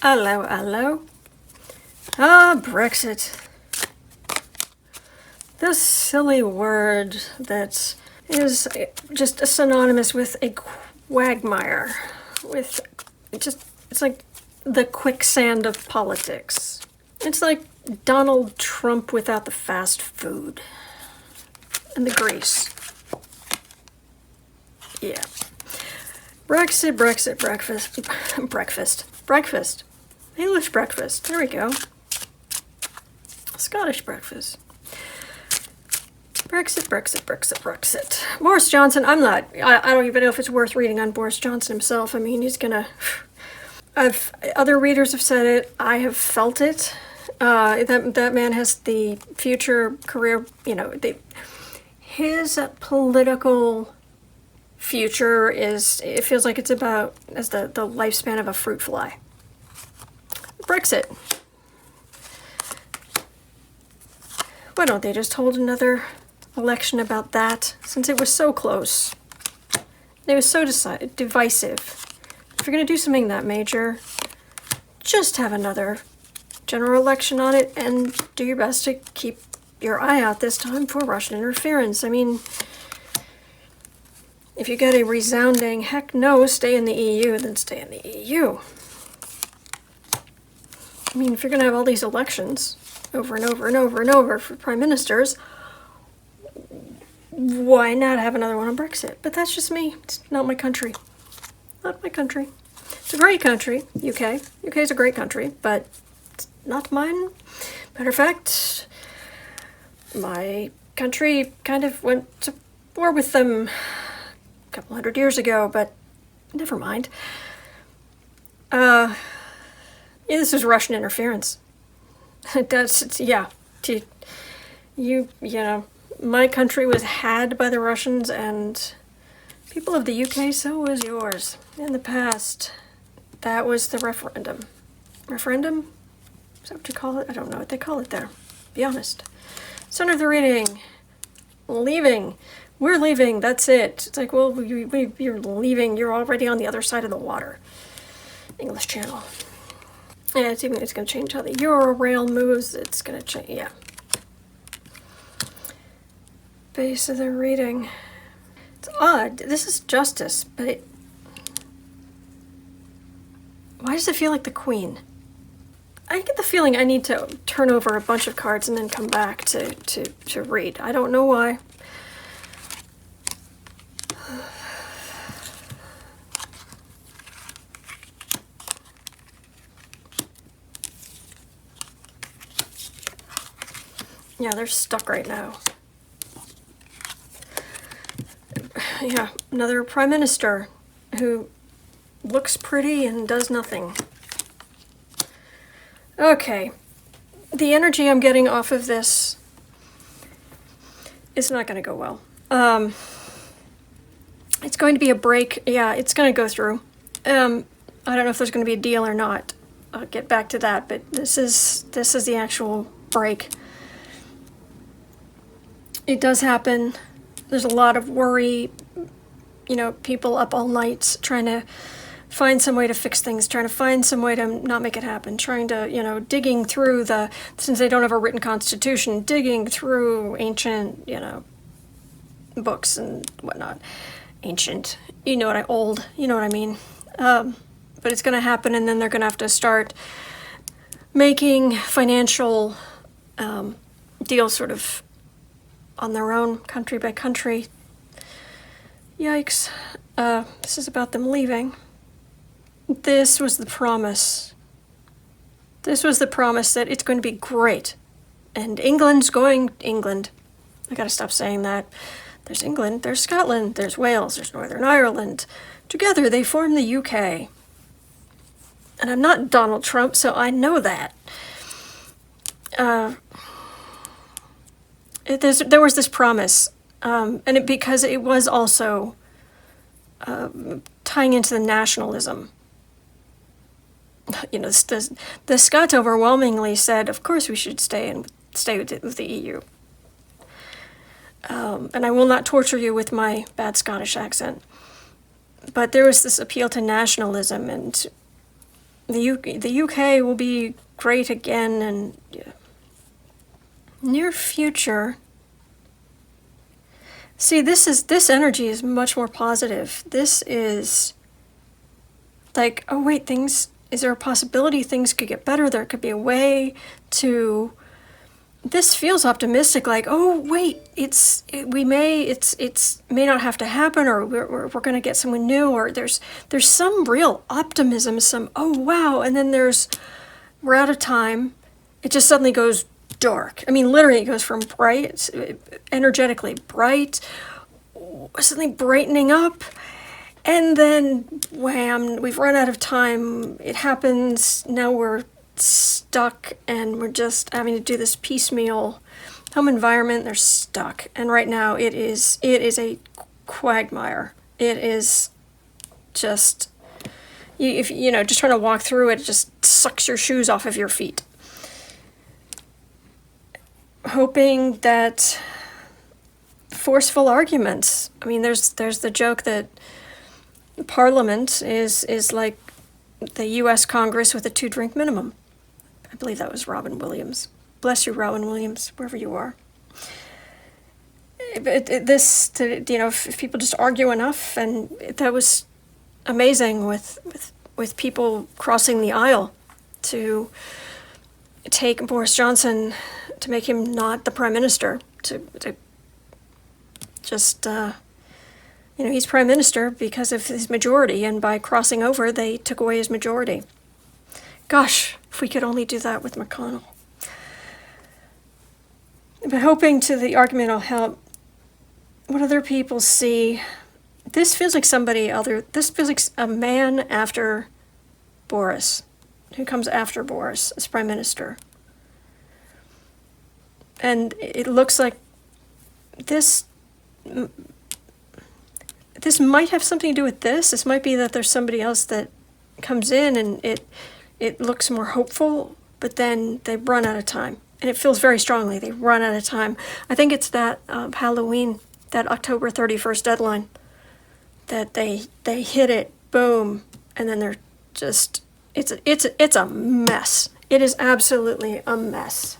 Hello, hello. Ah, Brexit. This silly word that is just synonymous with a quagmire. With it's like the quicksand of politics. It's like Donald Trump without the fast food and the grease. Yeah. Brexit, breakfast. English breakfast. There we go. Scottish breakfast. Brexit. Boris Johnson, I don't even know if it's worth reading on Boris Johnson himself. I mean, other readers have said it. I have felt it. That man has the future career, his political future it feels like it's about as the lifespan of a fruit fly. Brexit. Why don't they just hold another election about that, since it was so close? It was so divisive. If you're going to do something that major, just have another general election on it and do your best to keep your eye out this time for Russian interference. I mean, if you get a resounding heck no, stay in the EU, then stay in the EU. I mean, if you're going to have all these elections over and over and over and over for prime ministers, why not have another one on Brexit? But that's just me. It's not my country. Not my country. It's a great country, UK. UK is a great country, but it's not mine. Matter of fact, my country kind of went to war with them a couple hundred years ago, but never mind. Yeah, this is Russian interference. My country was had by the Russians, and people of the UK, so was yours. In the past, that was the referendum. Referendum? Is that what you call it? I don't know what they call it there. Be honest. Center of the reading. Leaving. We're leaving, that's it. It's like, well, you're leaving, you're already on the other side of the water. English Channel. Yeah, it's going to change how the Euro-rail moves. It's going to change, yeah. Base of the reading. It's odd. This is justice, but why does it feel like the Queen? I get the feeling I need to turn over a bunch of cards and then come back to read. I don't know why. Yeah, they're stuck right now. Yeah, another prime minister who looks pretty and does nothing. Okay, the energy I'm getting off of this is not going to go well. It's going to be a break. Yeah, it's going to go through. I don't know if there's going to be a deal or not. I'll get back to that, but this is the actual break. It does happen. There's a lot of worry, people up all nights trying to find some way to fix things, trying to find some way to not make it happen, trying to, digging through since they don't have a written constitution, digging through ancient, books and whatnot. Ancient, you know what I mean. But it's going to happen, and then they're going to have to start making financial deals sort of on their own, country by country. Yikes. This is about them leaving. This was the promise. This was the promise that it's going to be great. And England. I gotta stop saying that. There's England, there's Scotland, there's Wales, there's Northern Ireland. Together they form the UK. And I'm not Donald Trump, so I know that. There was this promise, because it was also tying into the nationalism. The Scots overwhelmingly said, of course we should stay with the EU. And I will not torture you with my bad Scottish accent. But there was this appeal to nationalism, and the UK will be great again, and near future. See, this energy is much more positive. This is like, oh wait, is there a possibility things could get better? There could be a way to. This feels optimistic, like, oh wait, it's may not have to happen, or we're going to get someone new, or there's some real optimism, some, oh wow, and then we're out of time. It just suddenly goes dark. I mean, literally, it goes from bright, energetically bright, suddenly brightening up, and then wham, we've run out of time. It happens. Now we're stuck, and we're just having to do this piecemeal home environment. They're stuck, and right now it is a quagmire. It is just, if just trying to walk through it, it just sucks your shoes off of your feet. Hoping that forceful arguments. I mean, there's the joke that Parliament is like the U.S. Congress with a 2-drink minimum. I believe that was Robin Williams. Bless you, Robin Williams, wherever you are. If people just argue enough, and that was amazing with people crossing the aisle to take Boris Johnson, to make him not the prime minister, to just, he's prime minister because of his majority, and by crossing over, they took away his majority. Gosh, if we could only do that with McConnell. But hoping to the argument will help what other people see. This feels like this feels like a man after Boris, who comes after Boris as prime minister. And it looks like this might have something to do with this. This might be that there's somebody else that comes in, and it looks more hopeful, but then they run out of time. And it feels very strongly they run out of time. I think it's that Halloween, that October 31st deadline, that they hit it, boom, and then they're just, it's a mess. It is absolutely a mess.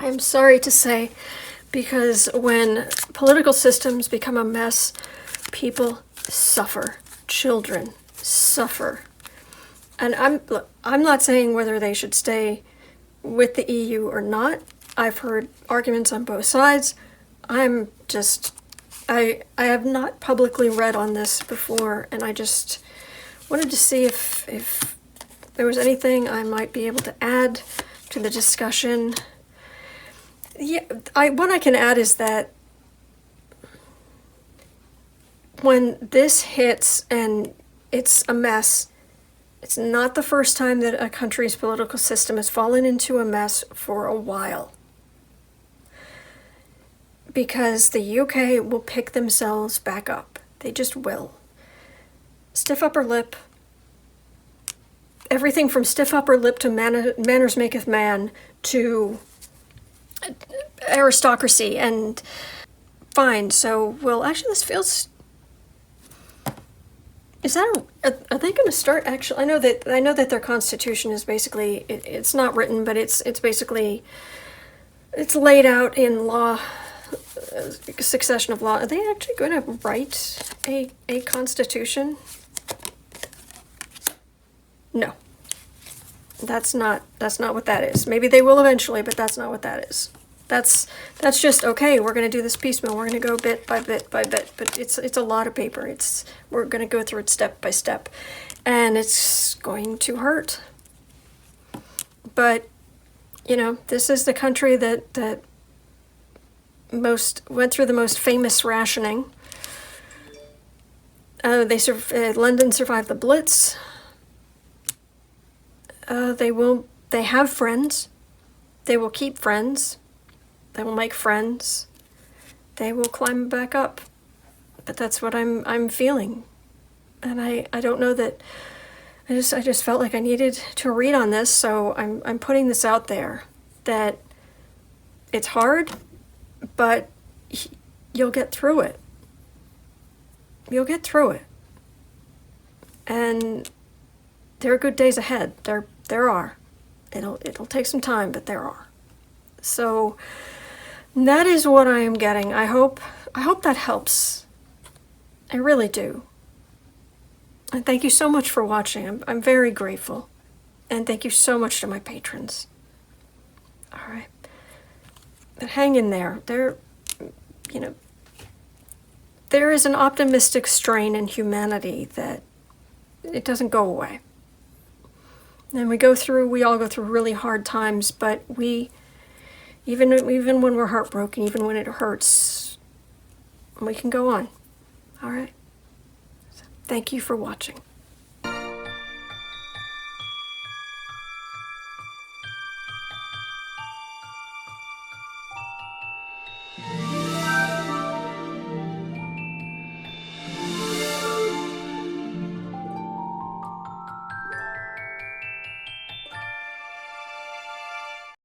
I am sorry to say, because when political systems become a mess, people suffer. Children suffer. And I'm not saying whether they should stay with the EU or not. I've heard arguments on both sides. I have not publicly read on this before, and I just wanted to see if there was anything I might be able to add to the discussion. Yeah, what I can add is that when this hits and it's a mess, it's not the first time that a country's political system has fallen into a mess for a while. Because the UK will pick themselves back up. They just will. Stiff upper lip. Everything from stiff upper lip to manners maketh man to aristocracy, and fine. So, actually, this feels. Is that are they going to start? Actually, I know that their constitution is basically it's not written, but it's basically it's laid out in law, succession of law. Are they actually going to write a constitution? No. That's not what that is. Maybe they will eventually, but that's not what that is. That's just, okay, we're going to do this piecemeal. We're going to go bit by bit by bit, but it's a lot of paper. We're going to go through it step by step, and it's going to hurt. But, this is the country that went through the most famous rationing. London survived the Blitz. They have friends. They will keep friends. They will make friends. They will climb back up. But that's what I'm feeling. And I don't know that I just felt like I needed to read on this, so I'm putting this out there, that it's hard, but you'll get through it. You'll get through it. And there are good days ahead. There are. It'll take some time, but there are. So that is what I am getting. I hope that helps. I really do. And thank you so much for watching. I'm very grateful. And thank you so much to my patrons. All right. But hang in there. There is an optimistic strain in humanity that it doesn't go away. And we all go through really hard times, but even when we're heartbroken, even when it hurts, we can go on. All right? So, thank you for watching.